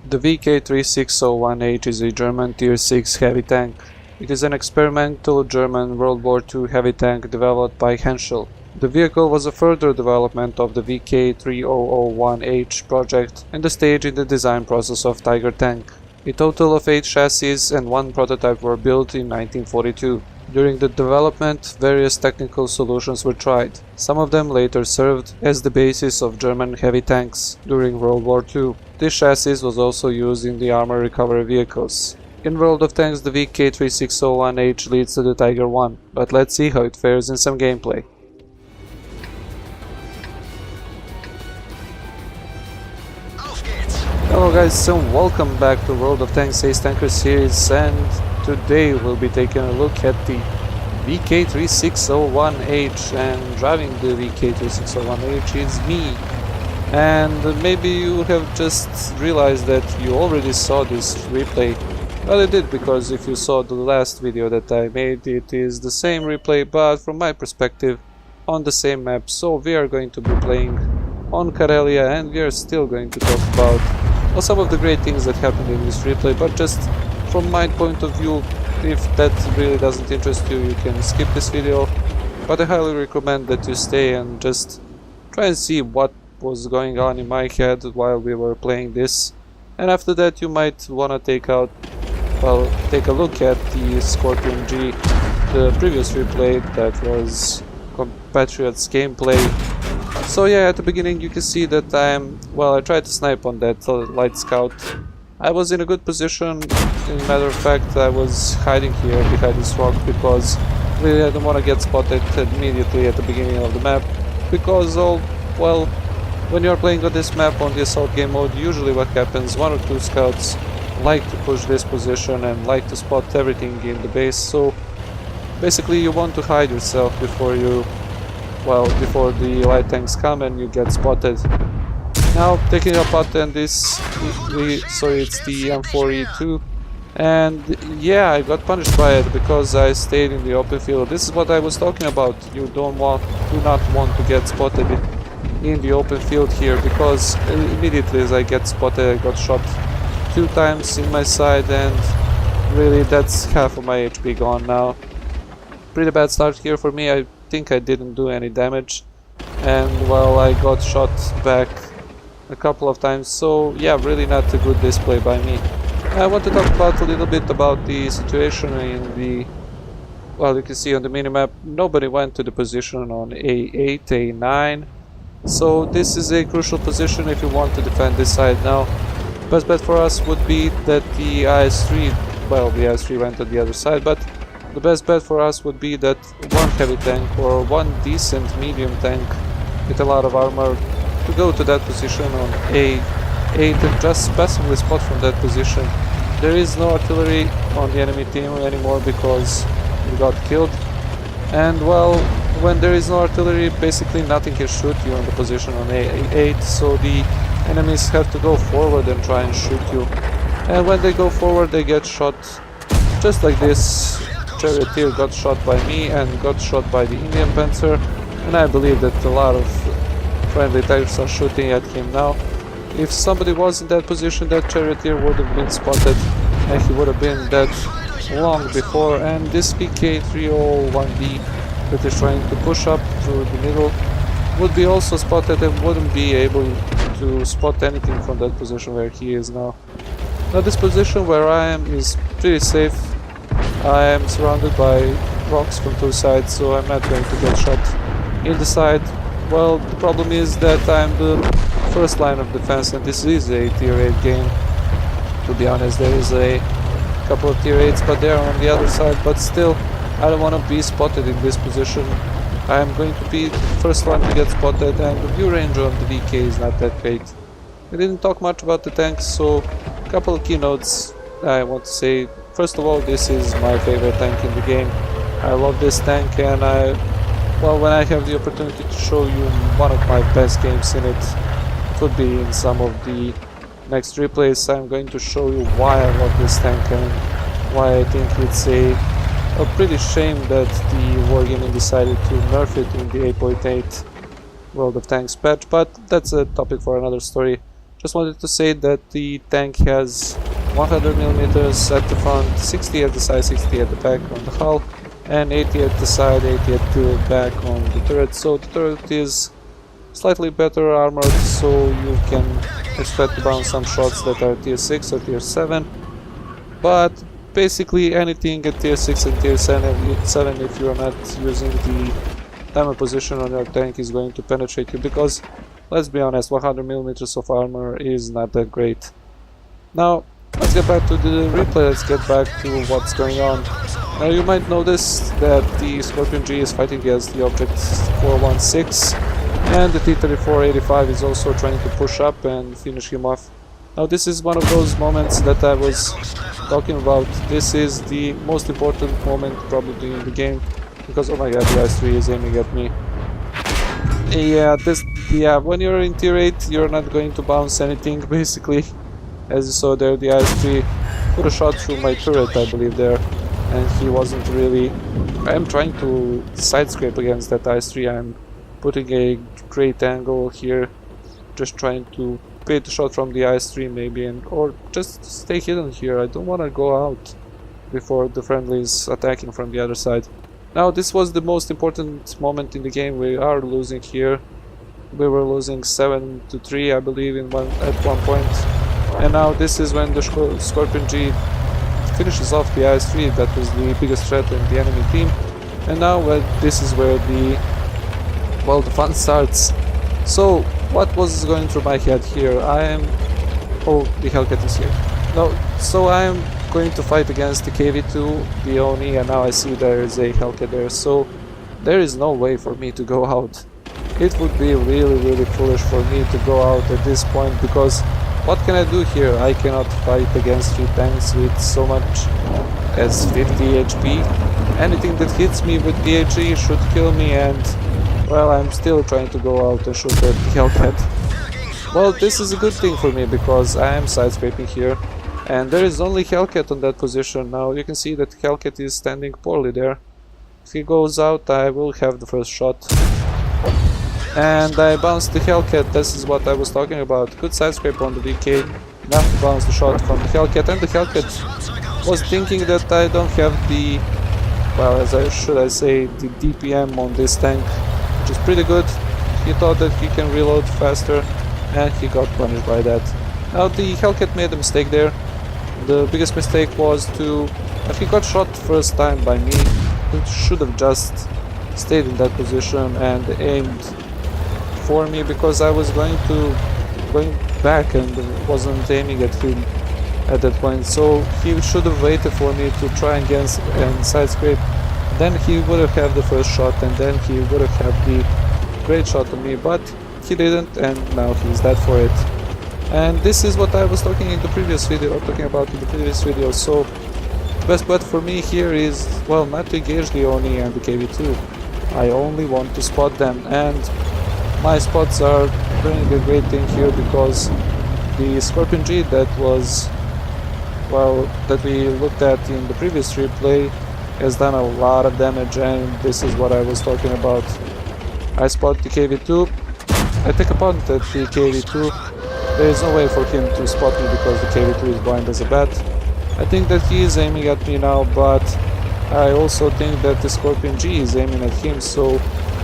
The VK3601H is a German Tier 6 heavy tank. It is an experimental German World War II heavy tank developed by Henschel. The vehicle was a further development of the VK3001H project and a stage in the design process of Tiger tank. A total of 8 chassis and 1 prototype were built in 1942. During the development, various technical solutions were tried. Some of them later served as the basis of German heavy tanks during World War II. This chassis was also used in the armor recovery vehicles. In World of Tanks, the VK3601H leads to the Tiger I, but let's see how it fares in some gameplay. Hello guys, and welcome back to World of Tanks Ace Tanker series, and today we'll be taking a look at the VK3601H, and driving the VK3601H is me. And maybe you have just realized that you already saw this replay. Well, I did, because if you saw the last video that I made, it is the same replay, but from my perspective on the same map. So we are going to be playing on Karelia, and we are still going to talk about some of the great things that happened in this replay, but just from my point of view, if that really doesn't interest you, you can skip this video, but I highly recommend that you stay and just try and see what was going on in my head while we were playing this. And after that you might wanna take a look at the Scorpion G, the previous replay that was Compatriots gameplay. So yeah, at the beginning you can see that I tried to snipe on that light scout. I was in a good position. In matter of fact, I was hiding here behind this rock because really I don't want to get spotted immediately at the beginning of the map, because when you're playing on this map on the assault game mode, usually what happens, 1 or 2 scouts like to push this position and like to spot everything in the base. So basically you want to hide yourself before the light tanks come and you get spotted. Now taking a pot, and it's the M4E2, and yeah, I got punished by it because I stayed in the open field. This is what I was talking about. You do not want to get spotted in the open field here, because immediately as I get spotted I got shot 2 times in my side, and really that's half of my HP gone now. Pretty bad start here for me. I think I didn't do any damage, and I got shot back a couple of times, so yeah, really not a good display by me. I want to talk about a little bit about the situation in the, you can see on the minimap, nobody went to the position on A8, A9, so this is a crucial position if you want to defend this side now. Best bet for us would be that the IS-3, the IS-3 went on the other side, but the best bet for us would be that one heavy tank or one decent medium tank with a lot of armor to go to that position on A8 and just passively spot from that position. There is no artillery on the enemy team anymore because we got killed, and when there is no artillery, basically nothing can shoot you on the position on A8, so the enemies have to go forward and try and shoot you, and when they go forward they get shot just like this. Charioteer got shot by me and got shot by the Indian Panzer, and I believe that a lot of friendly Tigers are shooting at him now. If somebody was in that position, that Charioteer would have been spotted and he would have been dead long before, and this VK301B that is trying to push up through the middle would be also spotted and wouldn't be able to spot anything from that position where he is now. Now this position where I am is pretty safe. I am surrounded by rocks from 2 sides, so I'm not going to get shot in the side. Well, the problem is that I'm the first line of defense, and this is a tier 8 game. To be honest, there is a couple of tier 8s, but they are on the other side, but still, I don't want to be spotted in this position. I am going to be the first one to get spotted, and the view range on the VK is not that great. I didn't talk much about the tanks, so a couple of keynotes I want to say. First of all, this is my favorite tank in the game. I love this tank, and when I have the opportunity to show you one of my best games in it, it would be in some of the next replays. I'm going to show you why I love this tank and why I think it's a pretty shame that the Wargaming decided to nerf it in the 8.8 World of Tanks patch, but that's a topic for another story. Just wanted to say that the tank has 100mm at the front, 60 at the side, 60 at the back on the hull, and 80 at the side, 80 at the back on the turret. So the turret is slightly better armored, so you can expect to bounce some shots that are tier 6 or tier 7. But basically anything at tier 6 and tier 7 if you are not using the timer position on your tank is going to penetrate you, because let's be honest, 100mm of armor is not that great. Now let's get back to the replay, let's get back to what's going on. Now you might notice that the Scorpion G is fighting against the Object 416, and the T-34-85 is also trying to push up and finish him off. Now this is one of those moments that I was talking about. This is the most important moment probably in the game, because oh my god, the IS-3 is aiming at me. Yeah, when you're in tier 8 you're not going to bounce anything basically. As you saw there, the IS-3 put a shot through my turret, I believe there, and he wasn't really... I am trying to side scrape against that IS-3, I'm putting a great angle here, just trying to bait the shot from the IS-3 maybe, or just stay hidden here. I don't want to go out before the friendly is attacking from the other side. Now this was the most important moment in the game. We are losing here. We were losing 7-3 I believe at one point. And now this is when the Scorpion G finishes off the IS-3 that was the biggest threat in the enemy team. And now this is where the fun starts. So what was going through my head here? Oh, the Hellcat is here. No, so I am going to fight against the KV-2, the Oni, and now I see there is a Hellcat there, so there is no way for me to go out. It would be really foolish for me to go out at this point, because what can I do here? I cannot fight against 3 tanks with so much as 50 HP. Anything that hits me with PHE should kill me, and well, I'm still trying to go out and shoot at the Hellcat. Well, this is a good thing for me, because I am side scraping here, and there is only Hellcat on that position. Now you can see that Hellcat is standing poorly there. If he goes out, I will have the first shot. And I bounced the Hellcat, this is what I was talking about. Good side scrape on the VK, enough to bounce the shot from the Hellcat, and the Hellcat was thinking that I don't have the, well, should I say, the DPM on this tank, which is pretty good. He thought that he can reload faster, and he got punished by that. Now the Hellcat made a mistake there. The biggest mistake was if he got shot first time by me, he should have just stayed in that position and aimed for me, because I was going back and wasn't aiming at him at that point. So he should have waited for me to try and side scrape. Then he would have had the first shot, and then he would have had the great shot on me, but he didn't, and now he's dead for it. And this is what I was talking about in the previous video. So the best bet for me here is, well, not to engage the Oni and the KV-2. I only want to spot them, and my spots are doing a great thing here, because the Scorpion G that we looked at in the previous replay has done a lot of damage, and this is what I was talking about. I spot the KV-2, I take a punt at the KV-2. There is no way for him to spot me, because the KV-2 is blind as a bat. I think that he is aiming at me now, but I also think that the Scorpion G is aiming at him, so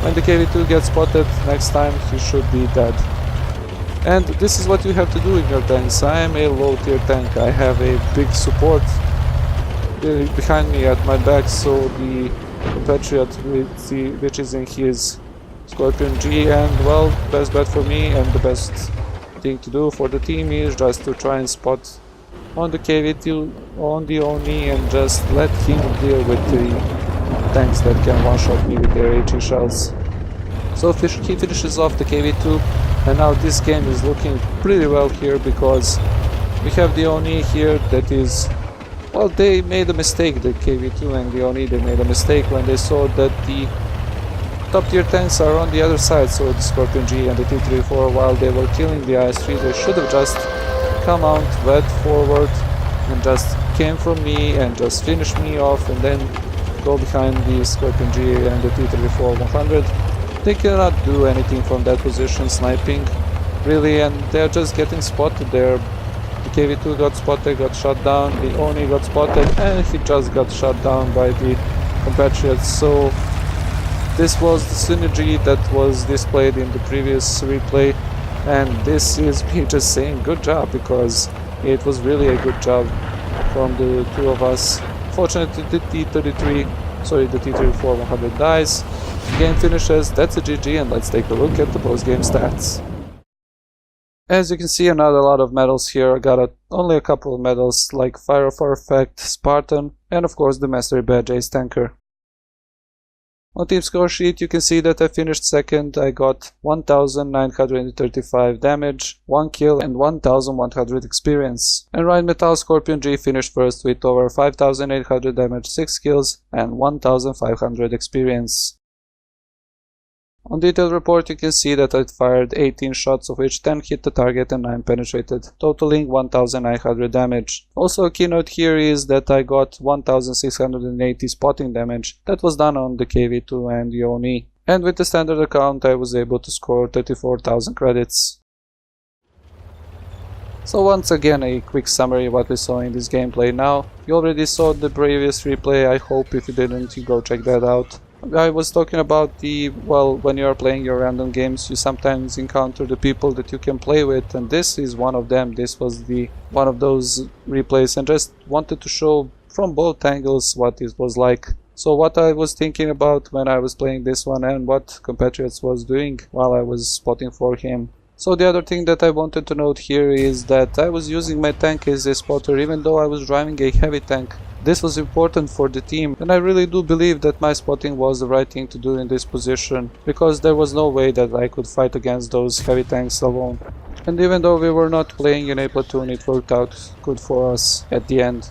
when the KV-2 gets spotted next time, he should be dead. And this is what you have to do in your tanks. I am a low tier tank, I have a big support behind me at my back, so the compatriot which is in his Scorpion G, and well, best bet for me and the best thing to do for the team is just to try and spot on the KV-2, on the Oni, and just let him deal with the tanks that can one-shot me with their HE shells. So he finishes off the KV-2, and now this game is looking pretty well here, because we have the Oni here that is... Well, they made a mistake, the KV-2 and the Oni, they made a mistake when they saw that the top tier tanks are on the other side, so the Scorpion G and the T-34, while they were killing the IS-3, they should have just come out, went forward, and just came from me and just finished me off, and then go behind the Scorpion G and the T-34-100. They cannot do anything from that position sniping. really, and they're just getting spotted there. The KV2 got spotted, got shot down, the Oni got spotted, and he just got shot down by the compatriots. So this was the synergy that was displayed in the previous replay, and this is me just saying good job, because it was really a good job from the two of us. Fortunately, the T34 100 dies. Game finishes, that's a GG, and let's take a look at the post-game stats. As you can see, not a lot of medals here. I got only a couple of medals like Fire of Effect, Spartan, and of course the Mastery Badge Ace Tanker. On team score sheet you can see that I finished second. I got 1935 damage, 1 kill and 1100 experience. And Rheinmetall Scorpion G finished first with over 5800 damage, 6 kills and 1500 experience. On detailed report you can see that I fired 18 shots, of which 10 hit the target and 9 penetrated, totaling 1900 damage. Also a keynote here is that I got 1680 spotting damage. That was done on the KV2 and the Oni. And with the standard account I was able to score 34,000 credits. So once again a quick summary of what we saw in this gameplay now. You already saw the previous replay, I hope if you didn't you go check that out. I was talking about when you are playing your random games you sometimes encounter the people that you can play with, and this is one of them. This was one of those replays, and just wanted to show from both angles what it was like. So what I was thinking about when I was playing this one and what compatriots was doing while I was spotting for him. So the other thing that I wanted to note here is that I was using my tank as a spotter even though I was driving a heavy tank. This was important for the team, and I really do believe that my spotting was the right thing to do in this position, because there was no way that I could fight against those heavy tanks alone. And even though we were not playing in a platoon, it worked out good for us at the end.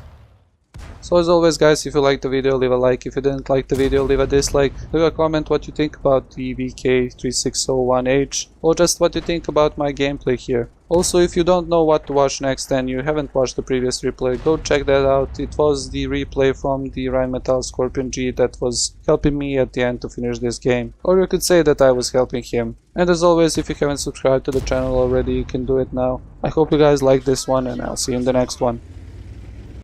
So as always guys, if you liked the video, leave a like. If you didn't like the video, leave a dislike. Leave a comment what you think about the VK3601H, or just what you think about my gameplay here. Also, if you don't know what to watch next and you haven't watched the previous replay, go check that out. It was the replay from the Rheinmetall Scorpion G that was helping me at the end to finish this game. Or you could say that I was helping him. And as always, if you haven't subscribed to the channel already, you can do it now. I hope you guys like this one, and I'll see you in the next one.